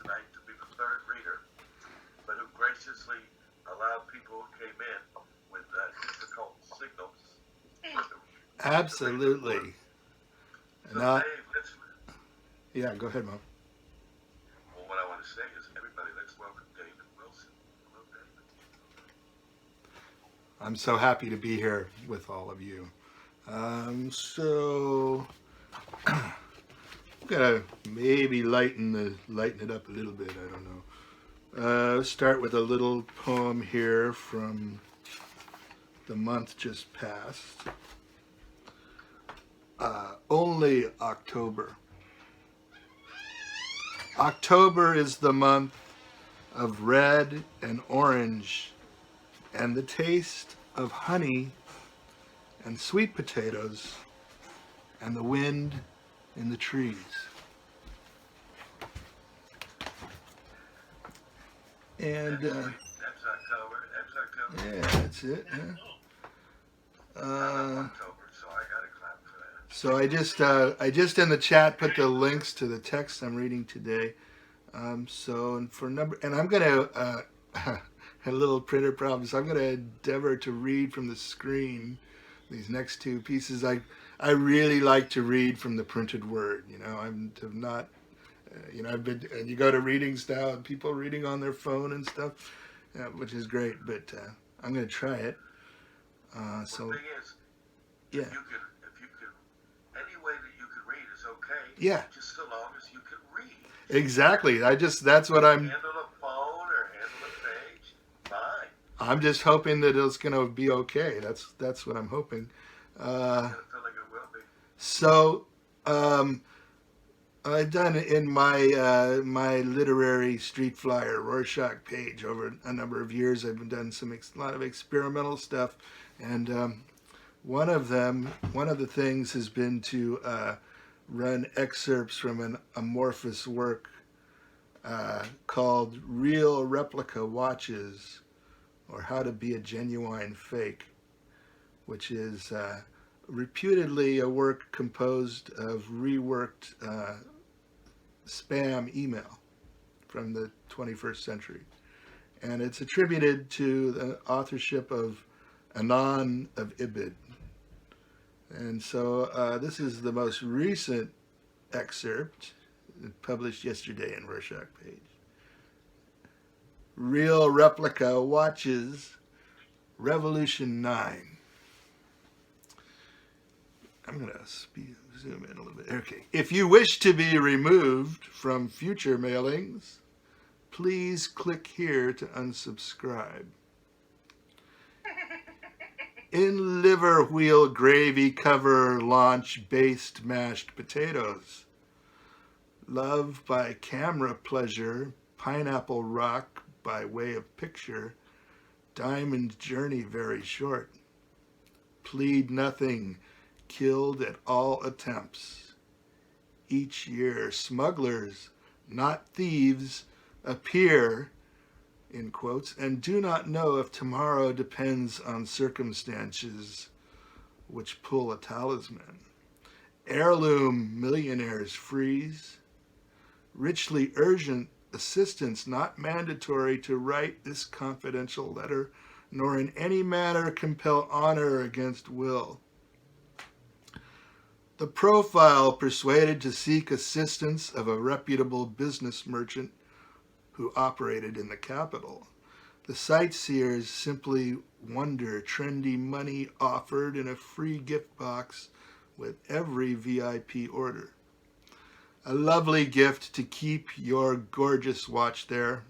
tonight to be the third reader, but who graciously allowed people who came in with difficult signals. Absolutely. So Now, Dave, yeah, go ahead, Mom. well, what I want to say is, everybody, let's welcome David Wilson. Hello, David. I'm so happy to be here with all of you. So I'm gonna maybe lighten it up a little bit. I don't know. Start with a little poem here from the month just passed. Only October. October is the month of red and orange and the taste of honey and sweet potatoes and the wind in the trees. And That's October. That's October. yeah, that's it. Yeah. I love October, so I got to clap for that. So I just in the chat put the links to the text I'm reading today. So and for number, and I'm gonna a little printer problem, so I'm gonna endeavor to read from the screen these next two pieces. I really like to read from the printed word. You know, I'm not. You know, I've been. You go to readings now, and people reading on their phone and stuff, which is great. But I'm gonna try it. So The thing is, yeah, if you could, any way that you could read is okay. yeah, Just so long as you can read. exactly. That's what I'm. Handle a phone or handle a page, fine. I'm just hoping that it's gonna be okay. That's what I'm hoping. I feel like it will be. So I've done in my my literary street flyer Roarshock Page over a number of years. I've been done a lot of experimental stuff, and one of the things has been to run excerpts from an amorphous work called "Real Replica Watches," or "How to Be a Genuine Fake," which is reputedly a work composed of reworked spam email from the 21st century. And it's attributed to the authorship of Anon of Ibid. And so this is the most recent excerpt published yesterday in Roarshock Page. Real Replica Watches, Revolution 9. I'm going to zoom in a little bit. Okay. If you wish to be removed from future mailings, please click here to unsubscribe. In liver wheel gravy cover launch based mashed potatoes. Love by camera pleasure, pineapple rock by way of picture, diamond journey very short. Plead nothing, killed at all attempts. Each year, smugglers, not thieves, appear, in quotes, and do not know if tomorrow depends on circumstances which pull a talisman. Heirloom millionaires freeze. Richly urgent assistance not mandatory to write this confidential letter, nor in any manner compel honor against will. The profile persuaded to seek assistance of a reputable business merchant who operated in the capital. The sightseers simply wonder trendy money offered in a free gift box with every VIP order. A lovely gift to keep your gorgeous watch there.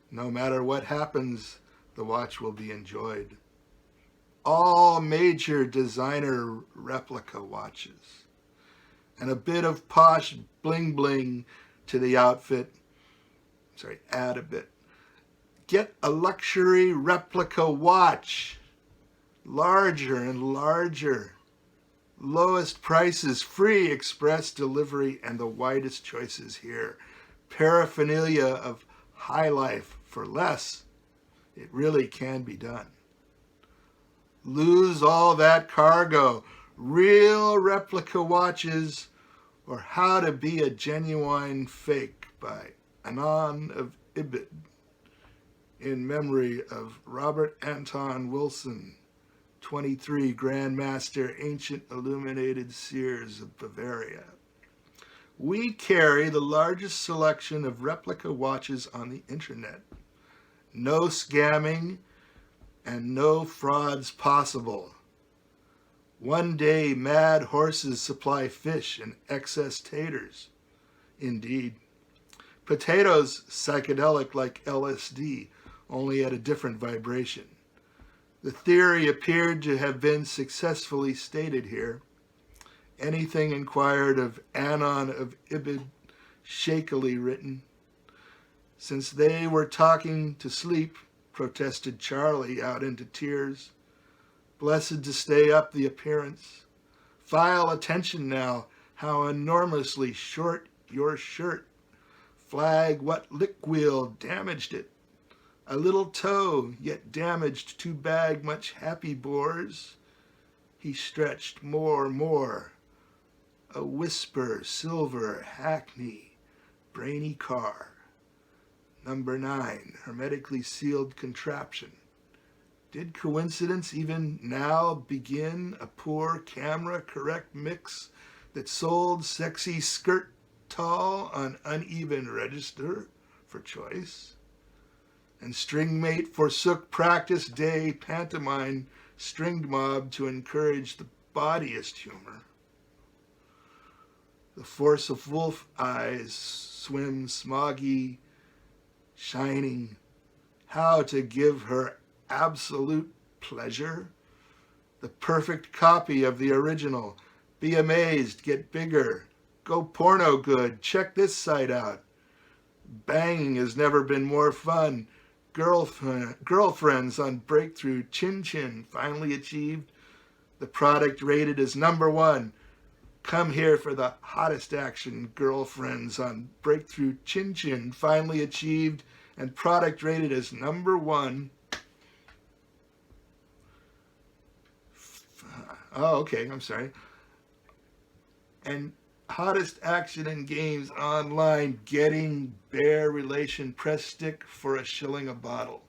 No matter what happens, the watch will be enjoyed. All major designer replica watches, and a bit of posh bling bling to the outfit. Add a bit. Get a luxury replica watch, larger and larger. Lowest prices, free express delivery, and the widest choices here. Paraphernalia of high life for less. It really can be done. Lose all that cargo. Real replica watches, or How to Be a Genuine Fake by Anon of Ibid, in memory of Robert Anton Wilson, 23, Grand Master, Ancient Illuminated Seers of Bavaria. We carry the largest selection of replica watches on the internet. No scamming and no frauds possible. One day, mad horses supply fish and excess taters. Indeed. Potatoes, psychedelic like LSD, only at a different vibration. The theory appeared to have been successfully stated here. Anything inquired of Anon of Ibid, shakily written. Since they were talking to sleep, protested Charlie out into tears. Blessed to stay up the appearance. File attention now, how enormously short your shirt. Flag what lick wheel damaged it. A little toe, yet damaged to bag much happy boars. He stretched more. A whisper, silver, hackney, brainy car. Number 9, hermetically sealed contraption. Did coincidence even now begin a poor camera correct mix that sold sexy skirt tall on uneven register for choice? And stringmate forsook practice day pantomime stringed mob to encourage the bawdiest humor. The force of wolf eyes swim smoggy, shining. How to give her absolute pleasure? The perfect copy of the original. Be amazed, get bigger. Go porno good, check this site out. Banging has never been more fun. Girlfriends on breakthrough Chin Chin finally achieved. The product rated as number 1. Come here for the hottest action. Girlfriends on breakthrough Chin Chin finally achieved, and product rated as number 1. Oh, okay, I'm sorry. And hottest action in games online, getting bare relation press stick for $1 a bottle.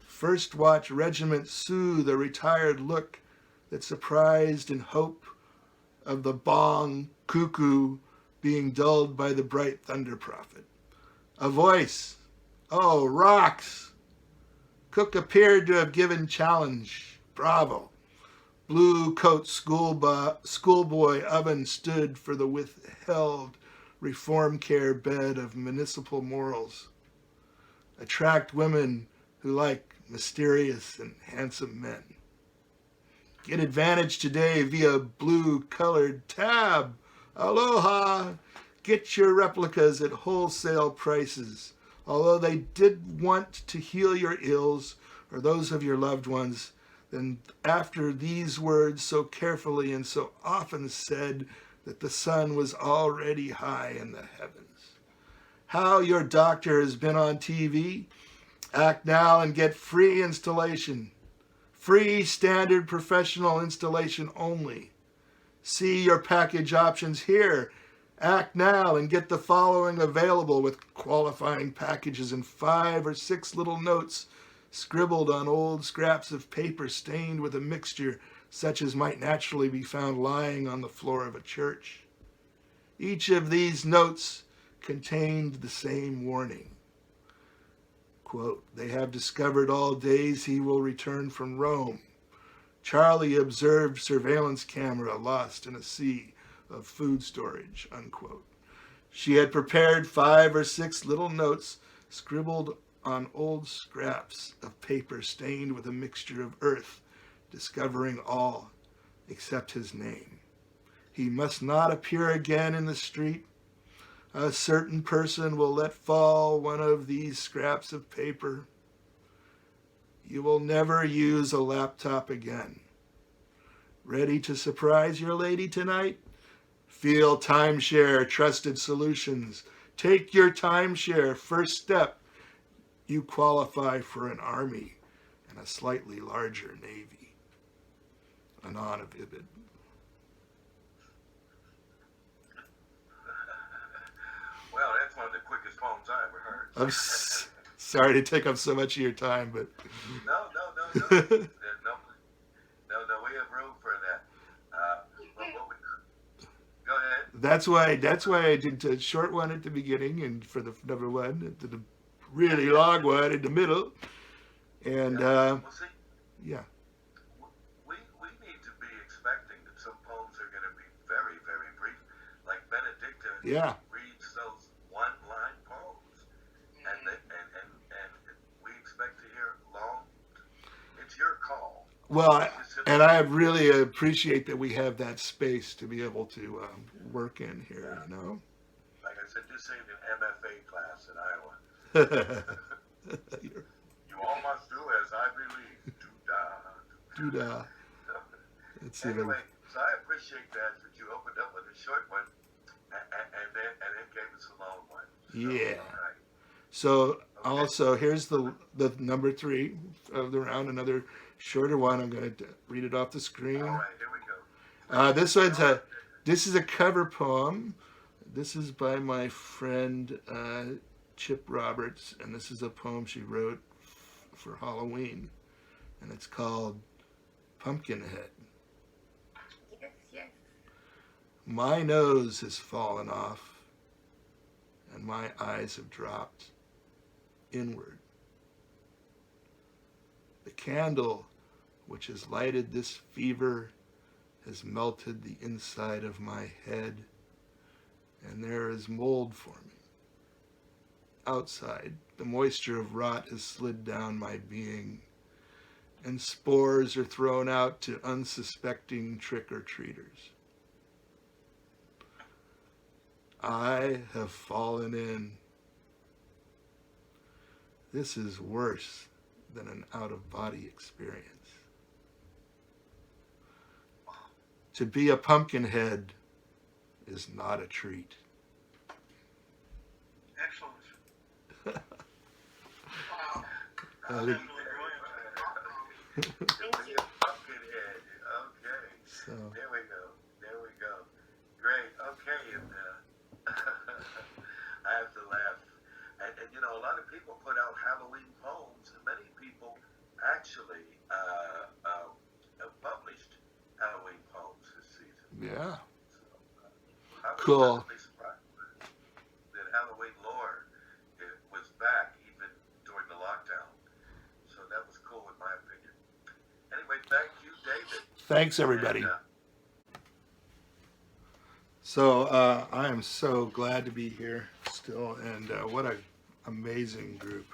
First watch regiment soothe a retired look that surprised in hope of the bong cuckoo being dulled by the bright thunder prophet. A voice, oh, rocks. Cook appeared to have given challenge. Bravo. Blue coat schoolboy oven stood for the withheld reform care bed of municipal morals. Attract women who like mysterious and handsome men. Get advantage today via blue-colored tab. Aloha! Get your replicas at wholesale prices. Although they did want to heal your ills or those of your loved ones, then after these words so carefully and so often said that the sun was already high in the heavens. How your doctor has been on TV? Act now and get free installation. Free standard professional installation only. See your package options here. Act now and get the following available with qualifying packages and 5 or 6 little notes scribbled on old scraps of paper stained with a mixture such as might naturally be found lying on the floor of a church. Each of these notes contained the same warning. Quote, they have discovered all days he will return from Rome. Charlie observed surveillance camera lost in a sea of food storage, unquote. She had prepared 5 or 6 little notes scribbled on old scraps of paper stained with a mixture of earth, discovering all except his name. He must not appear again in the street. A certain person will let fall one of these scraps of paper. You will never use a laptop again. Ready to surprise your lady tonight? Feel Timeshare Trusted Solutions. Take your timeshare. First step, you qualify for an army and a slightly larger navy. Anon of Ibid. Well, that's one of the quickest poems I ever heard. I'm sorry to take up so much of your time, but No, no, no, no. No, no, no. We have room for that. But what we, go ahead. that's why I did the short one at the beginning, and for the number one, the really long one in the middle, and Yeah. Well, see, yeah, we need to be expecting that some poems are going to be very, very brief. Like Benedicta yeah. reads those one-line poems, and we expect to hear long. It's your call. Well, It's just and I really appreciate that we have that space to be able to work in here. yeah. You know. Like I said, this ain't an MFA class in Iowa. You all must do as I believe. Duda. Let's see. Anyway, so I appreciate that you opened up with a short one, and then gave us a long one. So, Yeah. all right. So Okay. also here's the number 3 of the round, another shorter one. I'm going to read it off the screen. All right, here we go. This is a cover poem. This is by my friend Chip Roberts, and this is a poem she wrote for Halloween, and it's called Pumpkinhead. Yes, yes. My nose has fallen off, and my eyes have dropped inward. The candle which has lighted this fever has melted the inside of my head, and there is mold forming. Outside, the moisture of rot has slid down my being, and spores are thrown out to unsuspecting trick-or-treaters. I have fallen in. This is worse than an out-of-body experience. To be a pumpkinhead is not a treat. Excellent. Wow. Uh, Definitely brilliant. Thank you. Pumpkinhead. Okay. so, There we go. There we go. Great. Okay. And I have to laugh. And you know, a lot of people put out Halloween poems, and many people actually have published Halloween poems this season. yeah, So, I was Cool. pleasantly surprised that Halloween lore was back even during the lockdown. So that was cool in my opinion. Anyway, thank you, David. thanks everybody. And, So I am so glad to be here still, and what a amazing group.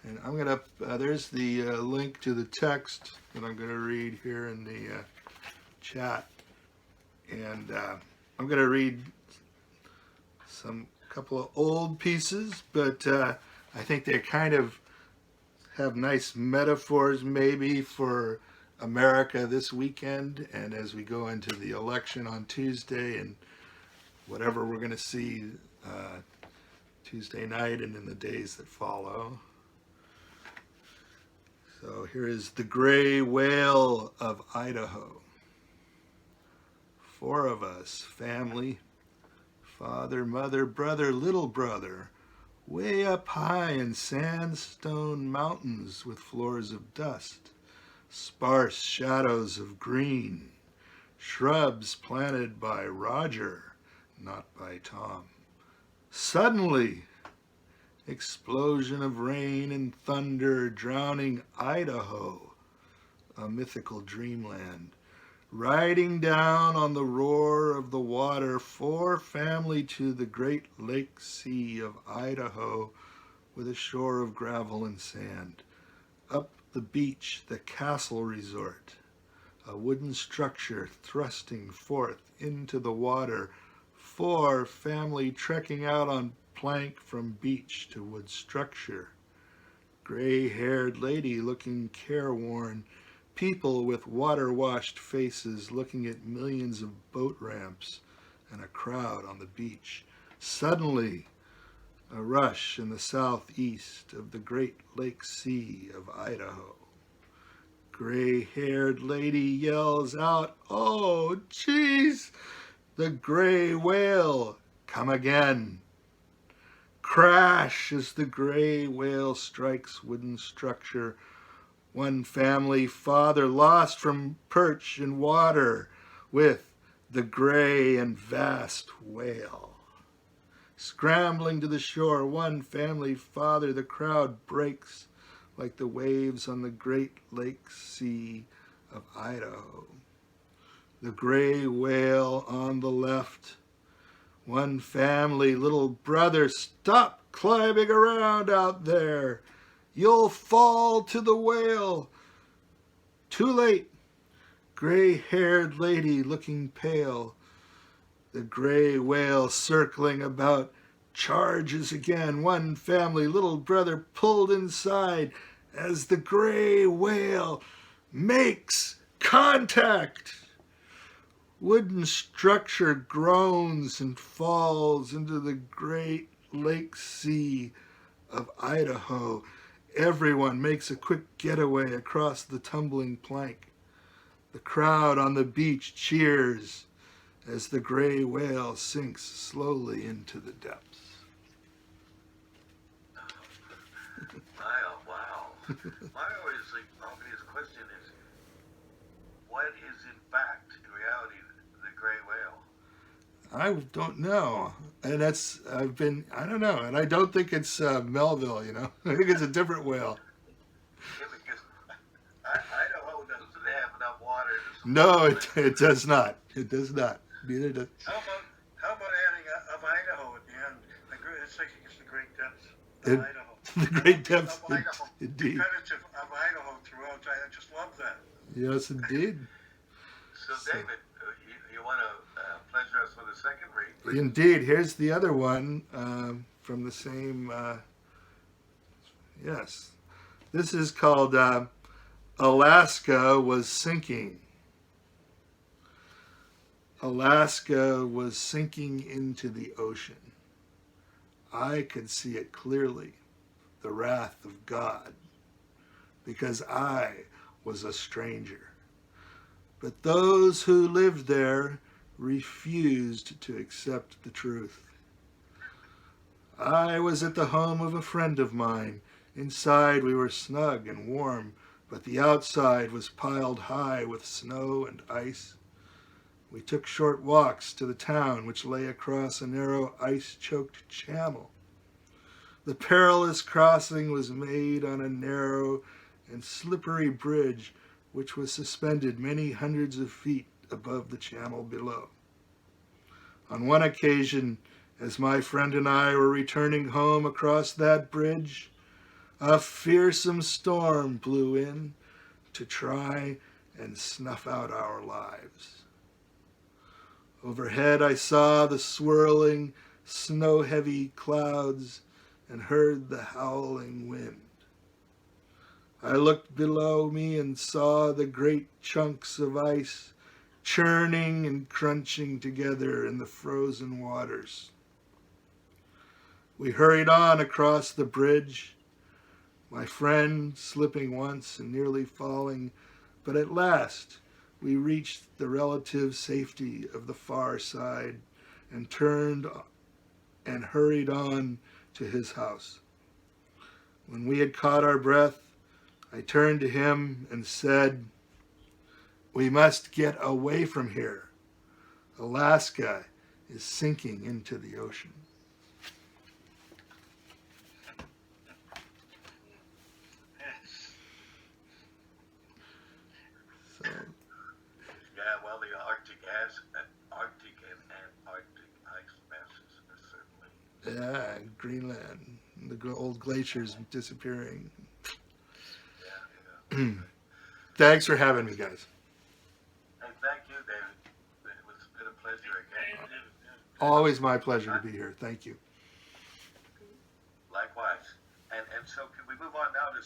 And I'm gonna there's the link to the text that I'm gonna read here in the chat, and I'm gonna read some couple of old pieces, but I think they kind of have nice metaphors maybe for America this weekend, and as we go into the election on Tuesday and whatever we're going to see Tuesday night and in the days that follow. So here is The Gray Whale of Idaho. 4 of us, family, father, mother, brother, little brother, way up high in sandstone mountains with floors of dust, sparse shadows of green, shrubs planted by Roger, not by Tom. Suddenly, explosion of rain and thunder drowning Idaho, a mythical dreamland. Riding down on the roar of the water, 4 family to the great lake sea of Idaho with a shore of gravel and sand. Up the beach, the Castle Resort, a wooden structure thrusting forth into the water, 4 family trekking out on plank from beach to wood structure. Gray-haired lady looking careworn, people with water-washed faces looking at millions of boat ramps and a crowd on the beach. Suddenly, a rush in the southeast of the Great Lake Sea of Idaho. Gray-haired lady yells out, "Oh, geez! The gray whale, come again." Crash as the gray whale strikes wooden structure. One family father lost from perch in water with the gray and vast whale. Scrambling to the shore, one family father, the crowd breaks like the waves on the Great Lake Sea of Idaho. The gray whale on the left. One family, little brother, stop climbing around out there. You'll fall to the whale. Too late. Gray-haired lady looking pale. The gray whale circling about charges again. One family, little brother, pulled inside as the gray whale makes contact. Wooden structure groans and falls into the Great Lake Sea of Idaho. Everyone makes a quick getaway across the tumbling plank. The crowd on the beach cheers as the gray whale sinks slowly into the depths. Wow. My always obvious question is, what is in fact, in reality, the gray whale? I don't know. And I don't know. And I don't think it's Melville, you know. I think it's a different whale. Yeah, because Idaho doesn't have enough water to No, it does not. It does not. Neither does. How about adding of Idaho at the end? It's like it's the Great Depths It- of Idaho. The Great Depths, Of Idaho. indeed. Credits of Idaho throughout. I just love that. Yes, indeed. So, David, you want to pleasure us with a second read? Indeed. Here's the other one from the same. Yes. This is called Alaska Was Sinking. Alaska was sinking into the ocean. I could see it clearly, the wrath of God, because I was a stranger. But those who lived there refused to accept the truth. I was at the home of a friend of mine. Inside we were snug and warm, but the outside was piled high with snow and ice. We took short walks to the town, which lay across a narrow ice-choked channel. The perilous crossing was made on a narrow and slippery bridge, which was suspended many hundreds of feet above the channel below. On one occasion, as my friend and I were returning home across that bridge, a fearsome storm blew in to try and snuff out our lives. Overhead I saw the swirling, snow-heavy clouds and heard the howling wind. I looked below me and saw the great chunks of ice churning and crunching together in the frozen waters. We hurried on across the bridge, my friend slipping once and nearly falling, but at last we reached the relative safety of the far side and turned and hurried on to his house. When we had caught our breath, I turned to him and said, "We must get away from here. Alaska is sinking into the ocean." So, Yeah, well, the Arctic and Antarctic ice masses are certainly. yeah, Greenland, the old glaciers disappearing. Yeah. Thanks for having me, guys. Hey, thank you, David. It's been a pleasure again. Always my pleasure to be here. Thank you. Likewise. And so, can we move on now to